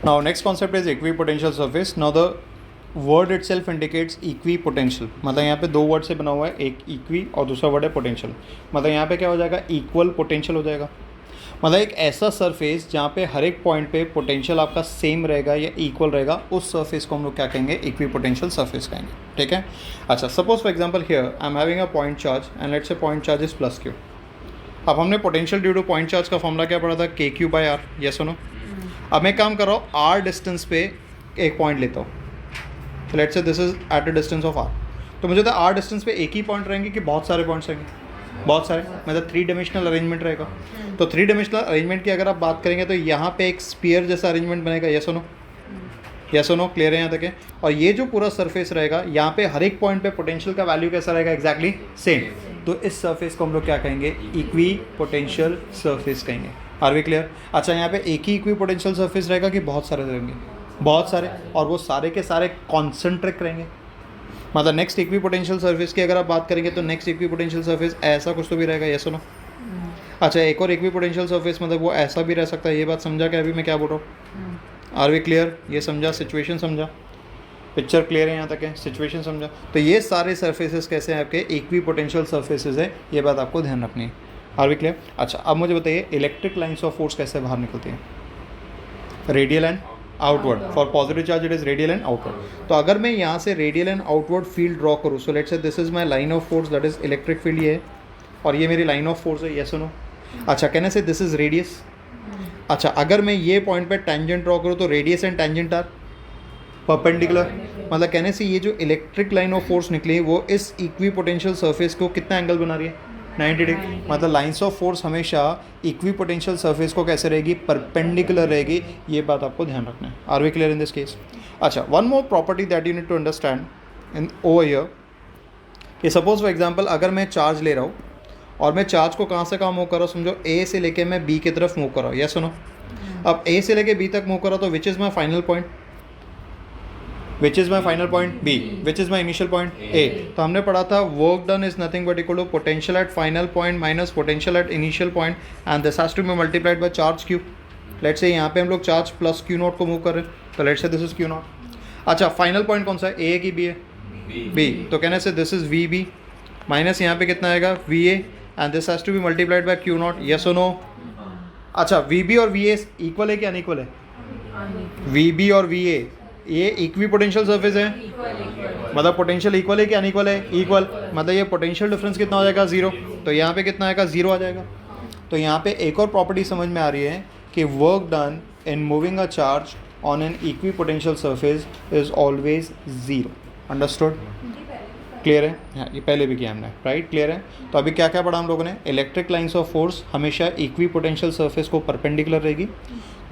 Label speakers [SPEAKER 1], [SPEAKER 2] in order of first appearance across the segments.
[SPEAKER 1] Now next concept is equipotential surface. Now the word it self indicates equipotential. मतलब यहाँ पे दो word से बना हुआ है, एक इक्वी और दूसरा वर्ड है पोटेंशियल. मतलब यहाँ पे क्या हो जाएगा, इक्वल पोटेंशियल हो जाएगा. मतलब एक ऐसा सरफेस जहाँ पे हर एक पॉइंट पे पोटेंशियल आपका सेम रहेगा या इक्वल रहेगा, उस सरफेस को हम लोग क्या कहेंगे, इक्विपोटेंशियल सरफेस कहेंगे. ठीक है. अच्छा, suppose for example here I am having a point charge and let's से point charge is plus Q. अब हमने potential due two point charge का फॉर्मूला क्या पढ़ा था, के क्यू बाई आर. यस और नो. अब मैं काम कर रहा हूँ, आर डिस्टेंस पे एक पॉइंट लेता हूँ. तो let's say this is at a distance of R. तो मुझे तो आर डिस्टेंस पे एक ही पॉइंट रहेंगे कि बहुत सारे पॉइंट्स रहेंगे, बहुत सारे, मतलब थ्री डायमेंशनल अरेंजमेंट रहेगा. तो थ्री डायमेंशनल अरेंजमेंट की अगर आप बात करेंगे तो यहाँ पे एक स्फीयर जैसा अरेंजमेंट बनेगा. यस और नो. यस और नो, क्लियर है यहाँ तक है. और ये जो पूरा सरफेस रहेगा, यहाँ पे हर एक पॉइंट पे पोटेंशियल का वैल्यू कैसा रहेगा, एक्जैक्टली सेम. तो इस सरफेस को हम लोग क्या कहेंगे, इक्वी पोटेंशियल सरफेस कहेंगे. Are we clear. अच्छा, यहाँ पे एक ही इक्वी पोटेंशियल सरफेस रहेगा कि बहुत सारे रहेंगे, बहुत सारे, और वो सारे के सारे कॉन्सेंट्रिक रहेंगे. मतलब नेक्स्ट इक्वी पोटेंशियल सरफेस की अगर आप बात करेंगे तो नेक्स्ट इक्वी पोटेंशियल सरफेस ऐसा कुछ तो भी रहेगा. यस और नो. अच्छा, एक और इक्वी पोटेंशियल सरफेस मतलब वो ऐसा भी रह सकता है. ये बात समझा क्या अभी मैं क्या बोल रहा हूँ. Are we clear. ये समझा, सिचुएशन समझा, पिक्चर क्लियर है यहाँ तक है, सिचुएशन समझा. तो ये सारे सरफेसेस कैसे हैं, आपके इक्वी पोटेंशियल सरफेसेस है. ये बात आपको ध्यान रखनी है. Are we clear. अच्छा, अब मुझे बताइए इलेक्ट्रिक लाइन्स ऑफ फोर्स कैसे बाहर निकलती हैं, radial and outward. For positive charge it is radial and outward. तो अगर मैं यहाँ से radial and outward field draw करूँ, so let's say this is my line of force, that is electric field ये है, और ये मेरी लाइन ऑफ फोर्स है. यस और नो. अच्छा, कहने से दिस इज रेडियस. अच्छा, अगर मैं ये पॉइंट पे टेंजेंट ड्रॉ करूँ तो radius and tangent are perpendicular. मतलब कहने से ये जो इलेक्ट्रिक लाइन ऑफ फोर्स निकली वो इस इक्वी पोटेंशियल सरफेस को कितना एंगल बना रही है, 90 डिग्री. मतलब लाइंस ऑफ फोर्स हमेशा इक्वी पोटेंशियल सरफेस को कैसे रहेगी, परपेंडिकुलर रहेगी. ये बात आपको ध्यान रखना है. Are we clear in this case. अच्छा, one more property that you need to understand in over here, कि सपोज फॉर एग्जांपल अगर मैं चार्ज ले रहा हूँ और मैं चार्ज को कहाँ से कहाँ मूव कर रहा हूँ, समझो ए से लेके मैं बी की तरफ मूव कर रहा हूँ. यस सुनो. अब ए से लेके बी तक मूव कर रहा हूँ तो which is my final point, which is my final point B, which is my initial point A. तो हमने पढ़ा था work done is nothing but equal to potential at final point minus potential at initial point and this has to be multiplied by charge Q. Let's say यहाँ पे हम लोग charge plus Q naught को move कर रहे हैं, तो let's say this is Q not. अच्छा, फाइनल पॉइंट कौन सा है, ए की बी है, बी. तो कहने से this is V B minus यहाँ पे कितना आएगा, V A, and this has to be multiplied by Q naught. Yes और नो. अच्छा, वी बी और वी ए इक्वल है कि अनइक्वल है, वी बी और वी ए ये इक्वी पोटेंशियल सरफेस है. मतलब पोटेंशियल इक्वल है कि अनइक्वल है, इक्वल. मतलब ये पोटेंशियल डिफरेंस कितना हो जाएगा, जीरो. तो यहाँ पे कितना आएगा, जीरो आ जाएगा. तो यहाँ पे एक और प्रॉपर्टी समझ में आ रही है कि work done in moving a charge on an equi potential surface is always zero. Understood, clear है. हाँ, ये पहले भी किया हमने, राइट, क्लियर है. तो अभी क्या क्या पढ़ा हम लोगों ने, इलेक्ट्रिक लाइंस ऑफ फोर्स हमेशा इक्वी पोटेंशियल सरफेस को परपेंडिकुलर रहेगी.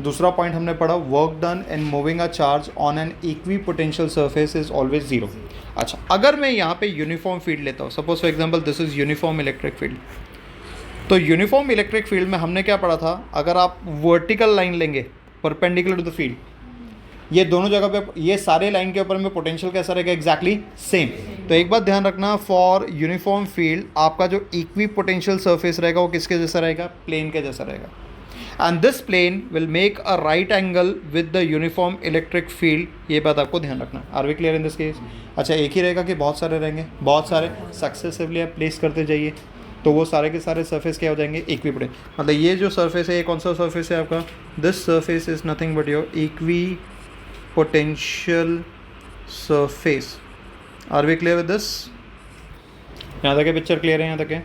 [SPEAKER 1] दूसरा पॉइंट हमने पढ़ा, work done in moving a charge on an equi potential surface is always zero. अच्छा, अगर मैं यहाँ पे यूनिफॉर्म फील्ड लेता हूँ, suppose for example this is uniform electric field. तो यूनिफॉर्म इलेक्ट्रिक फील्ड में हमने क्या पढ़ा था, अगर आप वर्टिकल लाइन लेंगे परपेंडिकुलर टू द फील्ड, ये दोनों जगह पे, ये सारे लाइन के ऊपर में पोटेंशियल कैसा रहेगा, एग्जैक्टली सेम. तो एक बात ध्यान रखना, फॉर यूनिफॉर्म फील्ड आपका जो इक्वी पोटेंशियल सरफेस रहेगा वो किसके जैसा रहेगा, प्लेन के जैसा रहेगा. And this plane will make a right angle with the uniform electric field. ये बात आपको ध्यान रखना. Are we clear in this case. अच्छा, एक ही रहेगा कि बहुत सारे रहेंगे, बहुत सारे, सक्सेसिवली आप प्लेस करते जाइए तो वो सारे के सारे सरफेस क्या हो जाएंगे, इक्वी पोटेंशियल. मतलब ये जो सरफेस है, ये कौन सा सरफेस है आपका, this surface is nothing but your equipotential surface. Are we clear with this. यहाँ तक है, पिक्चर क्लियर है, यहाँ तक है,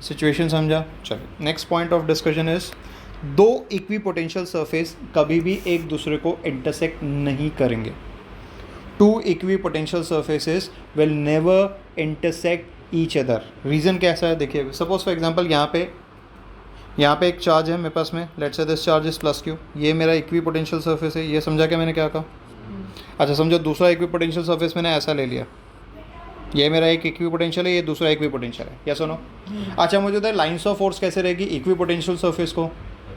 [SPEAKER 1] सिचुएशन समझा. चलो, next point of discussion is, दो इक्वी पोटेंशियल सरफेस कभी भी एक दूसरे को इंटरसेक्ट नहीं करेंगे. Two equipotential surfaces will never intersect each other. Reason कैसा है देखिए, सपोज फॉर एग्जांपल यहाँ पे एक चार्ज है मेरे पास में, let's say this charge is plus Q. ये मेरा इक्वी पोटेंशियल सरफेस है. ये समझा क्या मैंने क्या कहा. अच्छा, समझो दूसरा इक्वी पोटेंशियल सरफेस मैंने ऐसा ले लिया, ये मेरा एक इक्वी पोटेंशियल है, ये दूसरा इक्वी पोटेंशियल है. या सुनो. अच्छा, मुझे बताए लाइंस ऑफ फोर्स कैसे रहेगी, इक्वी पोटेंशियल सरफेस को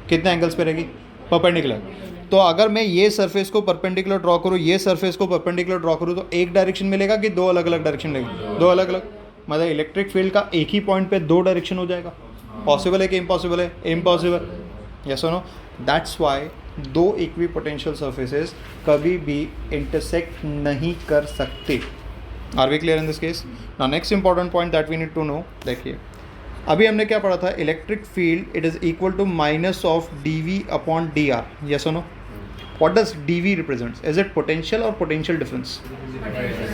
[SPEAKER 1] कितने एंगल्स पे रहेगी, परपेंडिकुलर. तो अगर मैं ये सरफेस को परपेंडिकुलर ड्रॉ करूँ, ये सरफेस को परपेंडिकुलर ड्रॉ करूँ, तो एक डायरेक्शन मिलेगा कि दो अलग अलग डायरेक्शन मिलेगी, दो अलग अलग. मतलब इलेक्ट्रिक फील्ड का एक ही पॉइंट पे दो डायरेक्शन हो जाएगा. पॉसिबल है कि इम्पॉसिबल है, इम्पॉसिबल. यस और नो. दैट्स व्हाई दो इक्वी पोटेंशियल सर्फेसेस कभी भी इंटरसेक्ट नहीं कर सकते। Are we clear in this case? Now next important point that we need to know, देखिए अभी हमने क्या पढ़ा था, electric field it is equal to minus of D V upon D R, yes और no? What does dV represents? Is it potential or potential difference?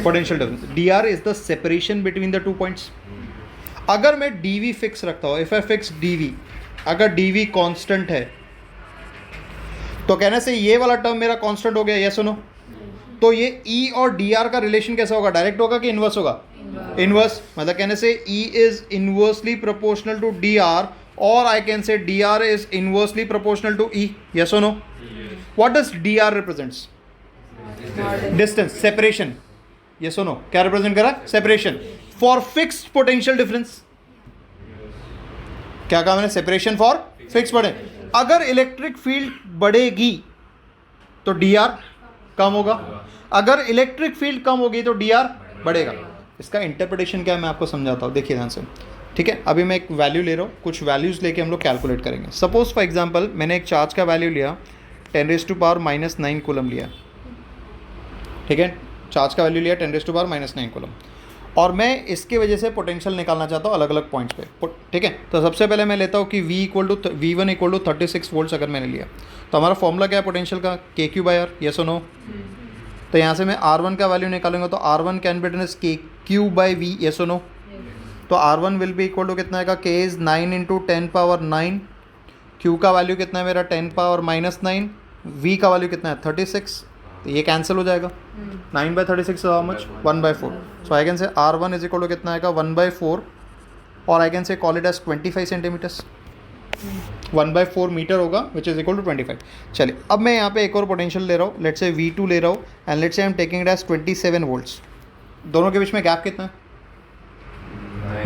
[SPEAKER 1] Potential difference. dr is the separation between the 2 points. अगर मैं dV fix रखता हूँ, if I fix dV, अगर dV constant है तो कहने से ये वाला टर्म मेरा कांस्टेंट हो गया, यस और नो? तो ये E और dr का रिलेशन कैसा होगा, डायरेक्ट होगा कि इनवर्स होगा? इनवर्स, मतलब कहने से E is inversely proportional to dr और I can say dr is inversely proportional to E, yes और no? What does dr represents? Distance, separation. Yes or no? क्या represent करा? Separation. For fixed potential difference. क्या कहा मैंने? Separation for fixed potential. अगर electric field बढ़ेगी तो dr कम होगा, अगर इलेक्ट्रिक फील्ड कम होगी तो dr बढ़ेगा। इसका इंटरप्रिटेशन क्या है मैं आपको समझाता हूँ, देखिए ध्यान से, ठीक है? अभी मैं एक वैल्यू ले रहा हूँ, कुछ वैल्यूज लेके हम लोग कैलकुलेट करेंगे। सपोज फॉर एग्जांपल मैंने एक चार्ज का वैल्यू लिया 10⁻⁻9 कूलम लिया, ठीक है? चार्ज का वैल्यू लिया 10⁻⁻9 कूलम, और मैं इसके वजह से पोटेंशियल निकालना चाहता हूँ अलग अलग पॉइंट्स पे, ठीक है? तो सबसे पहले मैं लेता हूँ कि V1 इक्वल टू 36 वोल्ट्स अगर मैंने लिया तो हमारा फॉर्मूला क्या है पोटेंशियल का? KQ/R, यस और नो? तो यहाँ से मैं R1 का वैल्यू निकालूंगा तो R1 can be written as KQ/V, yes और नो? तो R1 will be equal to कितना है का? K इज 9 × 10⁻9, Q का वैल्यू कितना है मेरा? 10⁻−9, V का वैल्यू कितना है? 36, तो ये कैंसिल हो जाएगा। 9/36 how much? 1/4। So I can say R1 is equal to कितना आएगा? 1/4, और I can say call it as 25 centimetres. 1/4 metre होगा विच इज इक्वल टू 25। चलिए अब मैं यहाँ पे एक और पोटेंशियल ले रहा हूँ, लेट्स से V2 ले रहा हूँ, and let's say I am taking it as 27 volts. दोनों के बीच में गैप कितना है?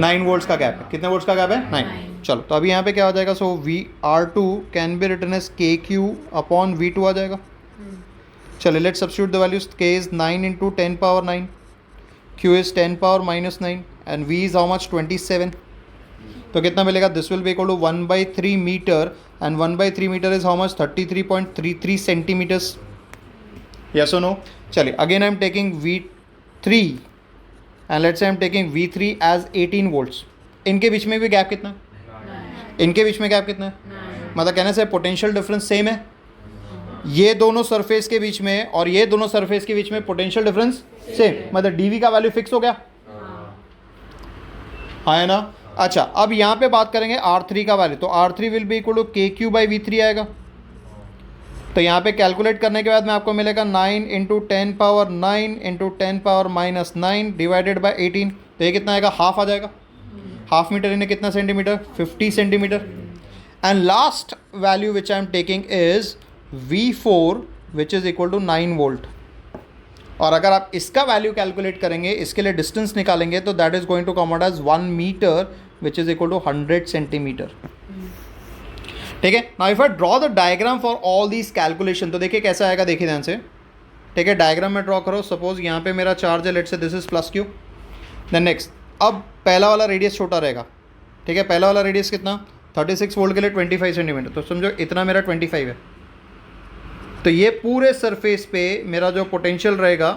[SPEAKER 1] 9 वोल्ट्स का गैप है। कितने वोल्ट्स का गैप है? 9। चलो तो अभी यहाँ पे क्या हो जाएगा? So R2 can be written as KQ/V2 आ जाएगा। चलिए let's substitute the values. K is 9 × 10⁻9, Q is 10⁻−9 and V is how much? 27। तो कितना मिलेगा? This will be equal to 1/3 metre, and 1/3 metre is how much? 33.33 centimetres, yes और no? चलिए again I am taking V3 and let's say I am taking V3 as 18 volts. इनके बीच में भी gap कितना है? इनके बीच में गैप कितना है? मतलब कहने से पोटेंशियल डिफरेंस सेम है, ये दोनों सरफेस के बीच में और ये दोनों सरफेस के बीच में पोटेंशियल डिफरेंस सेम, मतलब डीवी का वैल्यू फिक्स हो गया, हाँ है ना? अच्छा अब यहाँ पे बात करेंगे R3 का वैल्यू, तो R3 will be equal to KQ/V3 आएगा। तो यहाँ पे कैलकुलेट करने के बाद में आपको मिलेगा 9 × 10⁻9 × 10⁻−9 डिवाइडेड बाय 18। तो ये कितना आएगा? हाफ आ जाएगा। हाफ मीटर इन्हें कितना centimetre? 50 centimetre. And last value which I am taking is V4 which is equal to 9 volt. और अगर आप इसका वैल्यू कैलकुलेट करेंगे, इसके लिए डिस्टेंस निकालेंगे, तो that is going to come out as 1 metre which is equal to 100 centimetre. ठीक है, now if I draw the diagram for all these calculation, तो देखिए कैसा आएगा, देखिए ध्यान से। ठीक है, डायग्राम में ड्रॉ करो। सपोज यहाँ पे मेरा चार्ज है, let's say this is +Q। Then next, अब पहला वाला रेडियस छोटा रहेगा। ठीक है, पहला वाला रेडियस कितना? 36 वोल्ट के लिए 25 सेंटीमीटर, तो समझो इतना मेरा 25 है। तो ये पूरे सरफेस पे मेरा जो पोटेंशियल रहेगा,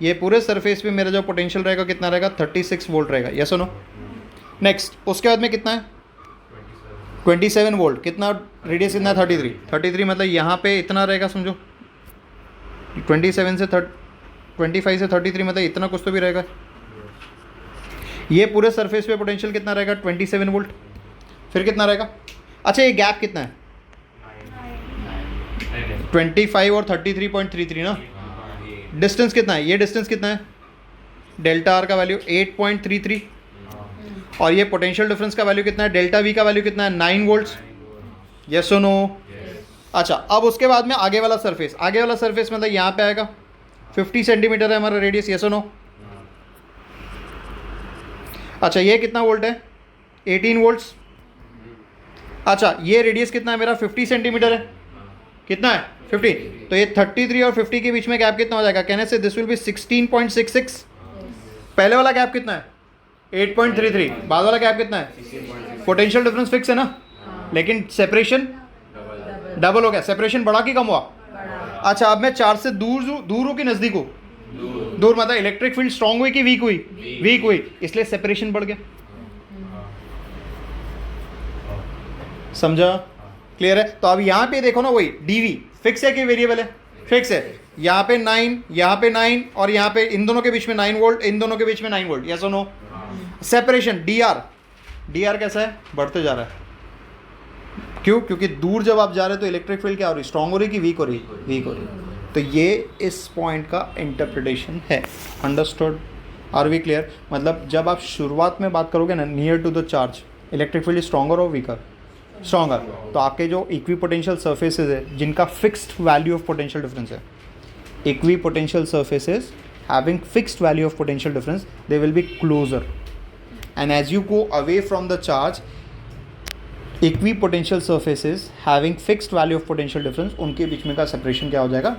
[SPEAKER 1] ये पूरे सरफेस पे मेरा जो पोटेंशियल रहेगा कितना रहेगा? 36 वोल्ट रहेगा। यस और नो? नेक्स्ट, उसके बाद में कितना है? 27 वोल्ट। कितना रेडियस कितना है? 33 मतलब यहाँ पे इतना रहेगा, समझो 27 से 25 से 33 मतलब इतना कुछ तो भी रहेगा। ये पूरे सरफेस पे पोटेंशियल कितना रहेगा? 27 वोल्ट। फिर कितना रहेगा? अच्छा, ये गैप कितना है? 25 और 33.33 ना। डिस्टेंस कितना है? ये डिस्टेंस कितना है? डेल्टा आर का वैल्यू 8.33, और ये पोटेंशियल डिफरेंस का वैल्यू कितना है? डेल्टा वी का वैल्यू कितना है? 9 वोल्ट्स। यस और नो? अच्छा, अब उसके बाद में आगे वाला सरफेस, आगे वाला सरफेस मतलब यहाँ पे आएगा 50 सेंटीमीटर है हमारा रेडियस। यस और नो? अच्छा, ये कितना वोल्ट है? 18 वोल्ट्स। अच्छा, ये रेडियस कितना है मेरा? 50 सेंटीमीटर है। कितना है? 50। तो ये 33 और 50 के बीच में गैप कितना हो जाएगा? कहने से दिस विल बी 16.66। पहले वाला गैप कितना है? 8.33। बाद वाला गैप कितना है? पोटेंशियल डिफरेंस फिक्स है ना, लेकिन सेपरेशन डबल हो गया, सेपरेशन बढ़ा कि कम हुआ? अच्छा, अब मैं चार्ज से दूर हूँ कि नजदीक हूँ? दूर। मतलब इलेक्ट्रिक फील्ड स्ट्रांग हुई कि वीक हुई? वीक हुई, इसलिए सेपरेशन बढ़ गया। समझा? क्लियर है? तो अब यहाँ पे देखो ना, वही डीवी फिक्स है कि वेरिएबल है? फिक्स है। यहाँ पे 9, यहाँ पे 9, और यहाँ पे इन दोनों के बीच में 9 वोल्ट, इन दोनों के बीच में 9 वोल्ट, यस और नो? सेपरेशन डी आर कैसा है? बढ़ते जा रहा है। क्यों? क्योंकि दूर जब आप जा रहे हो तो इलेक्ट्रिक फील्ड क्या हो रही? स्ट्रांग हो रही कि वीक हो रही? वीक हो रही। तो ये इस पॉइंट का इंटरप्रिटेशन है। अंडरस्टूड? Are we clear? मतलब जब आप शुरुआत में बात करोगे ना, near to the charge, electric field stronger और वीकर? स्ट्रॉन्गर। तो आपके जो इक्वी पोटेंशियल सर्फेसेज है जिनका fixed value of potential difference है, equipotential surfaces having fixed value of potential difference, they will be closer, and as you go away from the charge, equipotential surfaces having fixed value of potential difference, उनके बीच में का separation क्या हो जाएगा?